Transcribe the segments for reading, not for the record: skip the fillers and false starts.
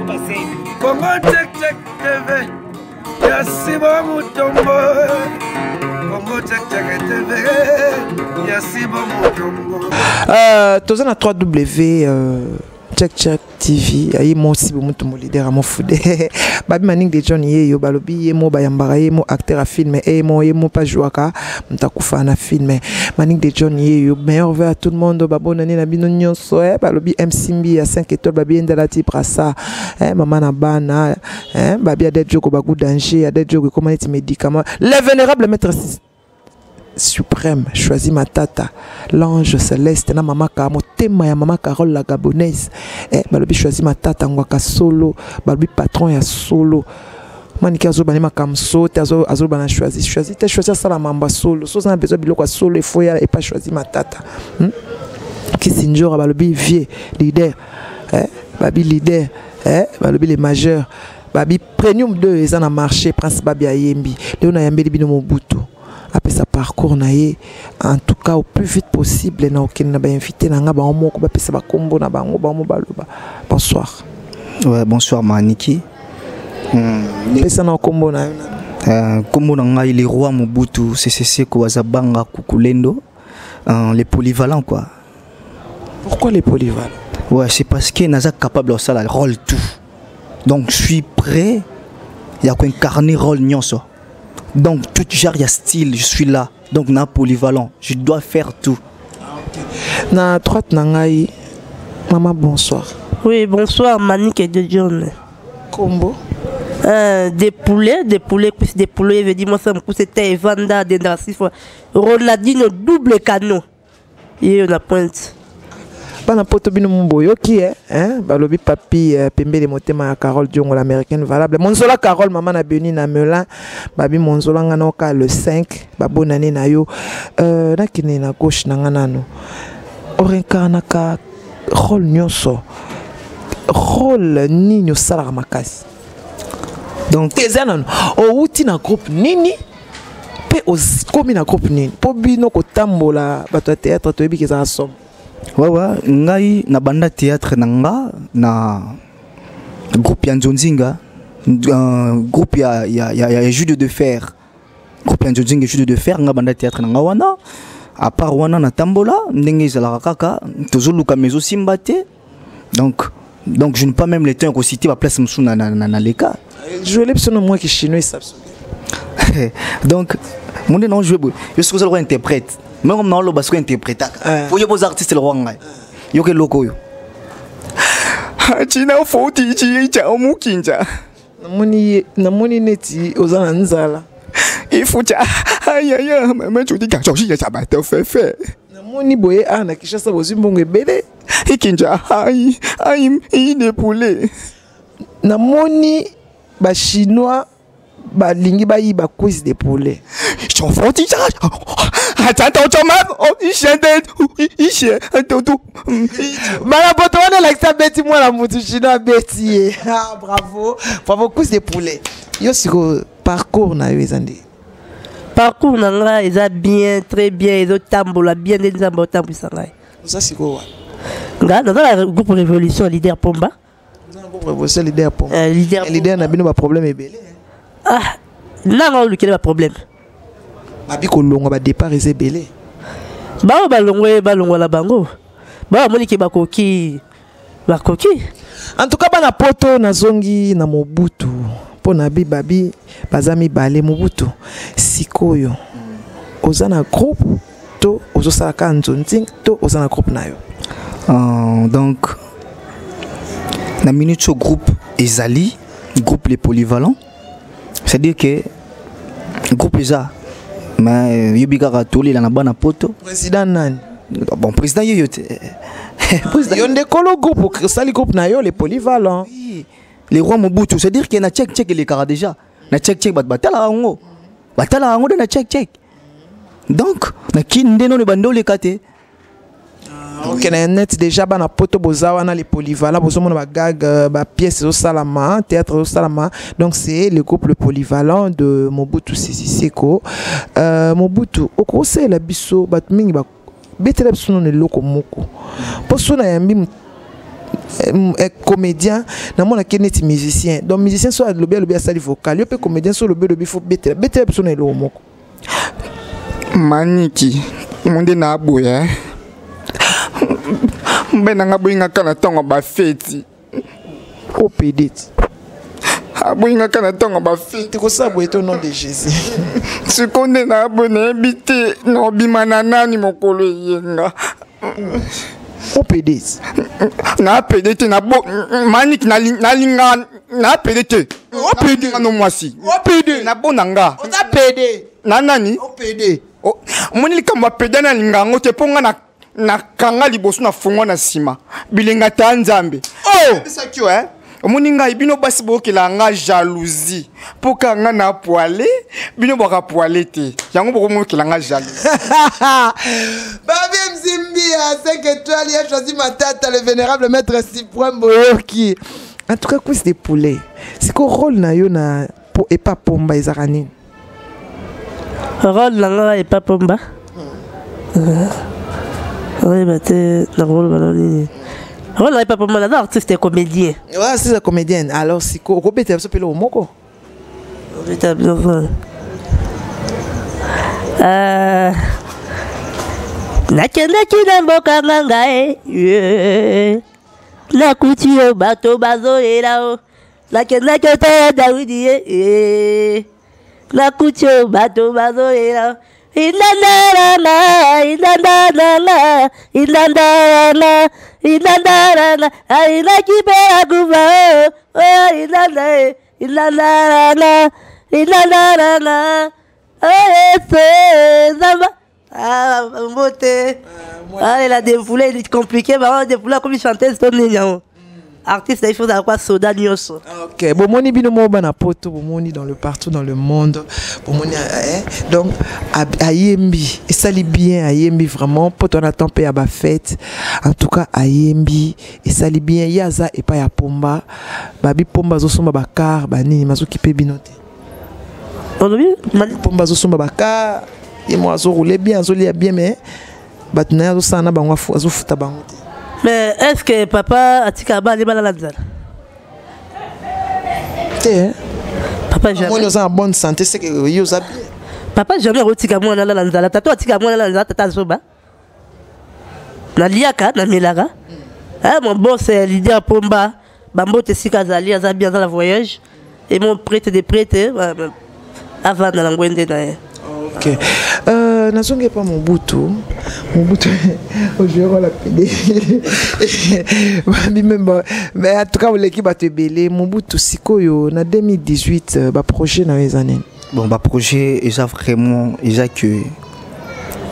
Congo check check TV. Yasibo Mutombo. Congo check check TV. Yasibo Mutombo. Tous en a 3W. Check check TV ayi mo si bo mutu mo leader mo fude babi maning de John yeyo balobi yemo bayambara yemo acteur à film yemo pas jouaka mtakufa na film maning de John yeyo meilleur vœu à tout le monde babonani na bino nyonso balobi MC à 5 étoiles babi ndala ti brasa maman na bana babi adet joko bagu danger adet joko comment les médicaments le vénérable maître suprême, choisis ma tata, l'ange céleste, na maman Kamo, tema ya maman Carole la gabonaise, balobi choisis ma tata, ngwaka solo, balobi patron ya solo, maniki azo bani makamso, te azo bana choisis ça la mamba solo, so ça a besoin biloko solo, il faut et pas choisir ma tata, qui sinjora balobi vieux, leader, babi leader, balobi les majeurs, babi premium 2, ils en a marché, prince babi ayembi, léon ayembi bino mobutu. Après sa parcours naie en tout cas au plus vite possible na aucun na ba invité na nga ba moko ba pesa ba kombo na bango ba mo baloba. Bonsoir. Ouais, bonsoir Maniki. Pesa na kombo na kombo na nga il est roi Mobutu CCC ko bazabanga kukulendo les polyvalents quoi. Pourquoi les polyvalents? Ouais, c'est parce que naza capable de ça le rôle tout. Donc je suis prêt il y a quoi incarner rôle nyonso. Donc tout genre il y a style, je suis là. Donc na polyvalent, je dois faire tout. Na droite nangai, maman bonsoir. Oui bonsoir Manik et de John. Combo. Des poulets, veut dire moi ça me coûte c'était Vanda d'Endrasif. Ronaldinho double canon. Et on a pointe. Bana poto bino mboyo qui balobi papi pembe de motema Carole Diongo l'américaine valable monzola Carole maman na Beni na Melun babi monzola ngana ka le 5 babonane na yo na kine na gauche na ngana no orenkana ka rôle nyonso rôle nini osala makasi donc tezanan o uti na groupe nini pe komi na groupe nini po bino ko tambola bato théâtre to ebi keza somme. Ouais, ngai na banda théâtre nanga na groupe ya Nzonzinga groupe ya judo de fer groupe ya Nzonzinga judo de fer nga banda théâtre nanga wana à part wana na tambola ndenge zala kaka tozoluka mezo simbate donc je n'ai pas même le temps de citer ma place msou na leka je l'ai besoin moi qui chinois ça donc mon nom je suis le interprète. Mais comme non, parce que interprète. Faut y avoir des artistes le roi. Yo que loco yo. China faut dire tu as un moukinja. Namoni neti ozana nzala. Il faut dire aïe aïe mais tu dis quelque chose ça va te faire. Namoni boye ana kisha sa bozimbongo ebele. Ikinja aïe il est poulet. Namoni ba chinois ba lingi ba yi ba quiz de poulet. J'en faut dire attends Beti moi la moto chinois Beti. Ah bravo quiz de poulet. Yo siko parcours na yo ezandi. Parcours na nga eza bien très bien ezo tambola bien des nzamba tambisa ngai. Ça siko wa. Nga dans la groupe révolution leader Pomba. Dans groupe révolution leader Pomba. Leader na bino ba problème ebele. Ah là on lui a problème. Babi ko longo ba départ ezebele. Ba balongo la bango. Ba moni ki bakoki. En tout cas bana poto na zongi na Mobutu. Pona babi bazami balé Mobutu. Sikoyo. Ozana groupe to ozosala ka nzonzing to ozana groupe na yo. Donc na minute groupe ezali groupe les polyvalents. C'est-à-dire que groupe eza mais yobika katoli la na bana poto président nani bon président yoyote président yonde kolo groupe sali groupe na yo les polyvalents les rois Mobutu c'est-à-dire que na check les cara déjà na check batala ngo na check donc na kinde no le bando le kate. Ok, na net déjà bana poto bozawa na les polyvalents bozomona ba gag ba pièces au salama théâtre au salama donc c'est le groupe le polyvalent de Mobutu Sese Seko Mobutu okose la biso bat mingi ba betela biso no loko moko poso na yambi comédien namona keneti musicien donc musicien so lobi a sali vocal yo pe comédien so lobi faut betela personne elo moko maniki monde na aboya mbena ngaboyinga kana tongo ba feti opedit aboyinga kana tongo ba feti ko sa boyeto nom de Jésus sikonde na abone bité no bimana nani mokolo yenga opedit na pedete na bo maniki na linga na pedete opede no mwasi opede na bonanga oza pede na nani opede moni likambo pede na linga ngote ponga na kanga liboso na fungwa na sima bilenga ta nzambe bisakio omoni ngai bino basi bokela nga jalousie poka nga na poile bino boka poile te yango boko mokela nga jalousie Babi Mzimbi à 5 étoiles, il a choisi ma tête, le vénérable maître Cyprien Boyoki. En tout cas, quiz des poulets. C'est quoi le rôle na yo na et pas pomba ezarani? Rôle na et pas pomba. Oui, bah t'es le rôle baloni. Rôle na et pas pomba, là artiste et comédien. Ouais, c'est la comédienne. Alors c'est quoi? Ko bete so pelo moko. Bete bien. Nakendaki na mboka ngai nakuti yo bato bazolela o nakendaki ota Dawidi nakuti yo bato bazolela inandarana ainakipela kuva inandarana zamba. Ah, beauté. Ah, elle a défoulé, il est compliqué, mais on a défoulé comme une chanteuse, ton nignon. Artiste, il faut avoir soda nyoso. Ok, bon, moni bino mo bana poto, bon moni dans le partout dans le monde, bon moni donc Ayembi, et ça lit bien Ayembi vraiment, poto on attend payer à ba fête. En tout cas Ayembi, et ça lit bien Yaza et pas ya pomba, babi pomba zo somba bakar, bani mazo kipe binote. On a vu? Pomba zo somba bakar. Et moi, je roule bien, je lis bien, mais mais est-ce que papa a dit qu'il y a la papa jamais. Moi, nous en bonne santé, c'est que vous avez bien. Papa jamais roti kama na la nzala. Tato ati kama na la nzala tata zoba. Na liaka na milaga. Ah mon boss c'est l'idée pomba. Bambo te sika zali aza bien dans la voyage et mon prêtre des prêtres avant na ngwende na. Ok. Nazonge pas Mobutu. Aujourd'hui on l'a pédé. Mais en tout cas l'équipe a te belé Mobutu sikoyo na 2018 ba projet na les années. Bon ba projet est vraiment que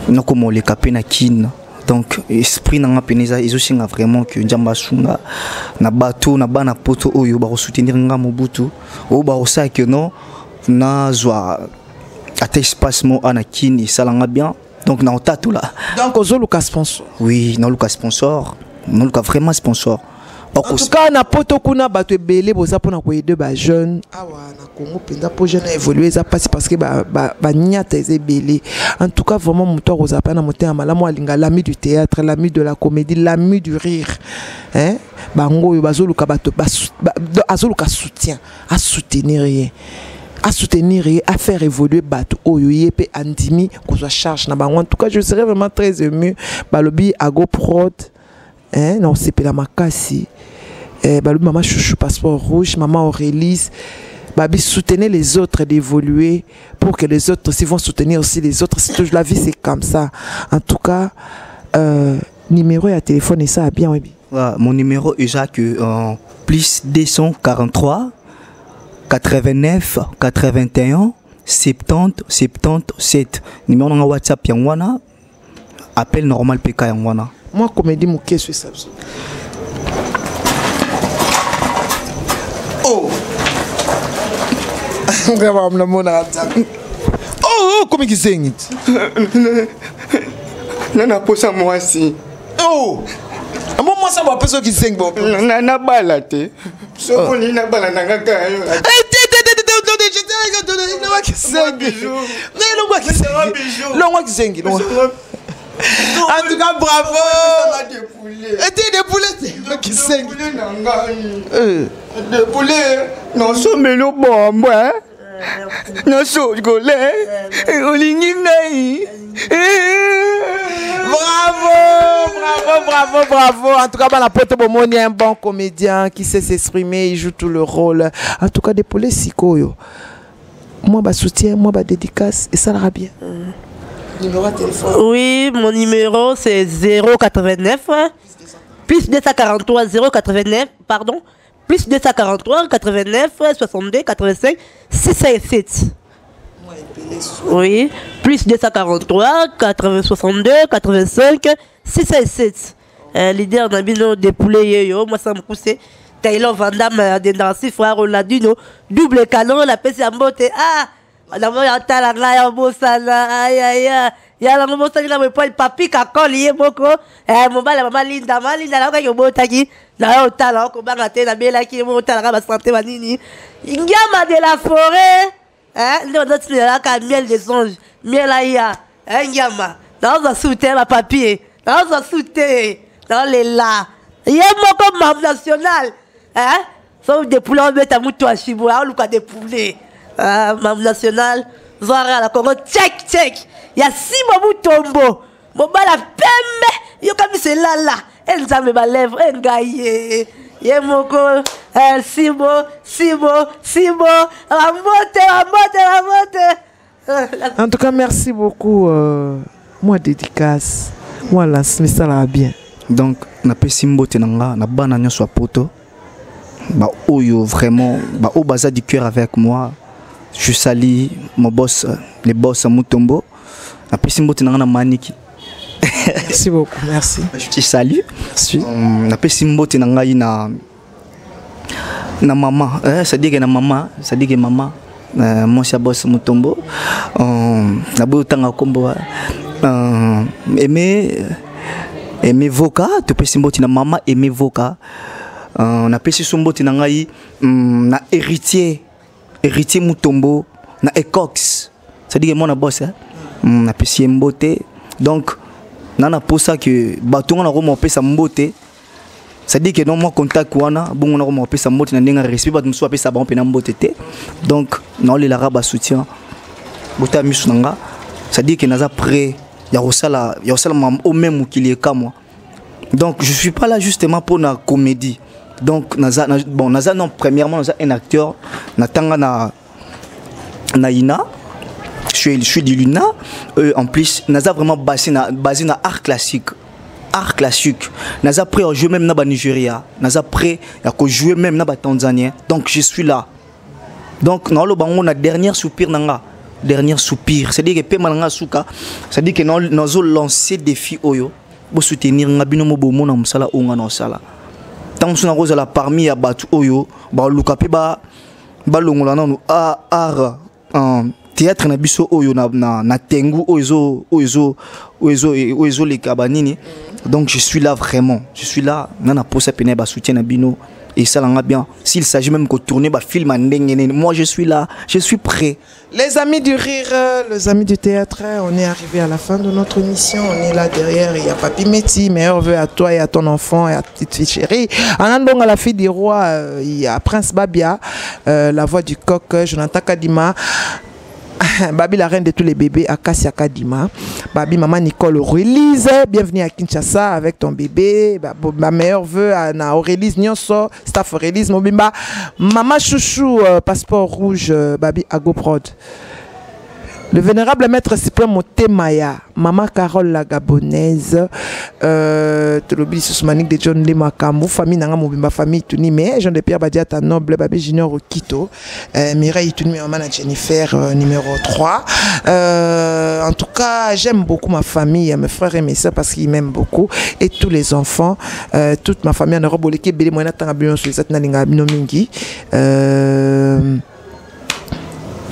non comme les capé na kin. Donc esprit na peneza izosi nga vraiment que njamba sunga na bateau na bana poto oyo ba soutenir nga Mobutu o ba osa que non na zwa ate espace mo anakini salanga bien donc na otatu là donc ozo luka sponsor oui na luka sponsor na luka vraiment sponsor en tout cas na poto kuna bato ebele boza pona ko aider ba jeune awa na Congo penda po jeune évoluer ça passe parce que ba nyata ezebele en tout cas vraiment moto roza pa na moté malamu alinga l'ami du théâtre l'ami de la comédie l'ami du rire hein bango yo bazo luka bato azo luka soutien à soutenir rien à soutenir et à faire évoluer bateau oyo yepé andimi qu'on soit charge na bango en tout cas je serais vraiment très ému balobi ago prod hein non c'est la makasi balobi maman chouchou passeport rouge maman Aurélie babi soutenez les autres d'évoluer pour que les autres aussi vont soutenir aussi les autres c'est toujours la vie c'est comme ça en tout cas numéro à téléphone et ça a bien oui mon numéro est que plus 243 89 81 70 77 numéro na WhatsApp yangwana appel normal PK yangwana moi comédie mouké sur ça oh vraiment la mona oh comment qui sing it nana posa moi si oh moi ça va personne qui sing bon na balate so ni na bala nanga kayo En tout cas, bravo. Et tu es dépoulé, qui sait. Dépoulé, non, so melo bombo, hein. Non, so golé, Bravo. En tout cas, la pote Bomoni est un bon comédien qui sait s'exprimer, il joue tout le rôle. En tout cas, dépoulé Sikoyo. Moi, bah soutien, moi, bah dédicace, et ça ira bien. Numéro de téléphone. Oui, mon numéro c'est 089 plus 243 089 pardon plus 243 89 62 85 657. Oui, plus 243 80 62 85 657. Leader d'Abino de poulet yo, moi ça me pousse. Taylor Van Damme de Nancy frère Oladino double canon la pèse en beauté. Ah, on a vu un talent ya bosana aïe ya la mo sali la mo pa papi ka koli moko mo bala mama linda la ka yo botaki na yo talent ko banga te na bela ki mo talent ba santé banini ngama de la forêt ndo ndo la ka miel des anges miel aya ngama na za souter ma papier na za souter dans les là ye moko mam national sauf des poulets beta muto a chibo a luka des poulets mam national Zara la Congo check ya si mobu tombo mobala pembe yo kami se lala enzame ba lèvre engaye ye moko sibo la mote. En tout cas, merci beaucoup. Moi dédicace moi lance mais ça va bien. Donc na pesi mbote nanga na bana nyo so poto ba oyo vraiment ba o baza du cœur avec moi. Je salue mon boss, les boss à Mutombo. Après, c'est un maniki. Merci beaucoup, merci. Je te salue. Merci. Après, c'est na maman. Ça dit que na maman, ça dit que maman. Moi, c'est boss Mutombo. Na beau tanga kombo. Aimer voka. Tu peux c'est na maman aimer voka. On appelle ce somboti na ngai na héritier Mutombo na Ecox. Ça dit que moi na boss na pesi mbote. Donc nana pour ça que bato na romo pesa mbote. Ça dit que non moi contact wana bon na romo pesa mbote na ndenga respect bato mso pesa ba pena mbote te. Donc non les laraba soutien. Bota misu nanga. Ça dit que naza prêt ya rosala au même qu'il est comme moi. Donc je suis pas là justement pour la comédie. Donc naza non premièrement naza un acteur natanga na ina je suis du Luna en plus naza vraiment basé na art classique naza prêt à jouer même na ba Nigeria naza prêt à jouer même na ba Tanzanie. Donc je suis là. Donc na lo bango na dernière soupir c'est dire que pema nga suka c'est dire que nous lancer défi oyo pour soutenir ngabino mo bomo na musala onga na sala. Tant que nous sommes parmi les batu oyo, ba longola nanu art théâtre na biso oyo na tengu oyo les kabanini. Donc je suis là vraiment, je suis là nana posa pene ba soutien na bino et ça langa bien. S'il s'agit même de tourner ba film ndengene, moi je suis là, je suis prêt. Les amis du rire, les amis du théâtre, on est arrivé à la fin de notre émission. On est là derrière, il y a Papi Meti, meilleur vœu à toi et à ton enfant et à ta petite fille chérie. En andong à la fille du roi, il y a Prince Babia, la voix du coq, Jonathan Kadima. Babi la reine de tous les bébés, Akassia Kadima. Babi maman Nicole Aurélise, bienvenue à Kinshasa avec ton bébé. Ma meilleure vœu à Aurélise Nyonso, staff Aurélise Mobimba. Maman Chouchou, passeport rouge, Babi Agoprod. Le vénérable maître Cyprien Motemaya, maman Carole la Gabonaise, Tolobi Sousmanik de John Lemakamou, famille Nanga Mobimba, famille Tuni, mais Jean de Pierre Badiata Noble, Babi Junior Okito, Mireille Tuni, maman Jennifer, numéro 3. En tout cas, j'aime beaucoup ma famille, mes frères et mes soeurs parce qu'ils m'aiment beaucoup, et tous les enfants, toute ma famille en Europe, Boleke, Beli Moina Tangabion, Suizat Nalinga Binomingi.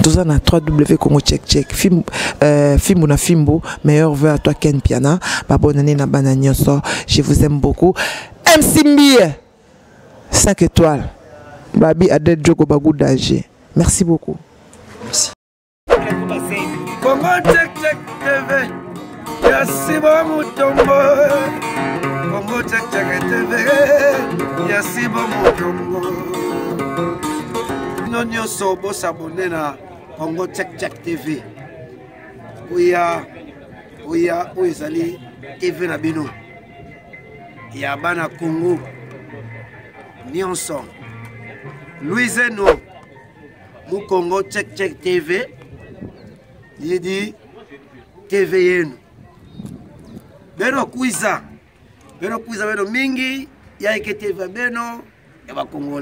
Tout ça na 3W Congo check Fimbo na Fimbo, meilleur vœu à toi Ken Piana, bonne année na bananioso, je vous aime beaucoup. MC Mbie 5 étoiles. Babi Adel Djogo Bagou d'Alger. Merci beaucoup. Merci. Congo check TV. ya Sibo Mutombo Congo Check Check TV ya Sibo Mutombo Nonyo Sobo s'abonner na Congo Check Check TV Oya ezali TV na bino ya bana Congo nyonso Louise no mu Congo Check Check TV yidi TV yenu beno kuiza beno mingi ya ike TV beno ya ba Congolais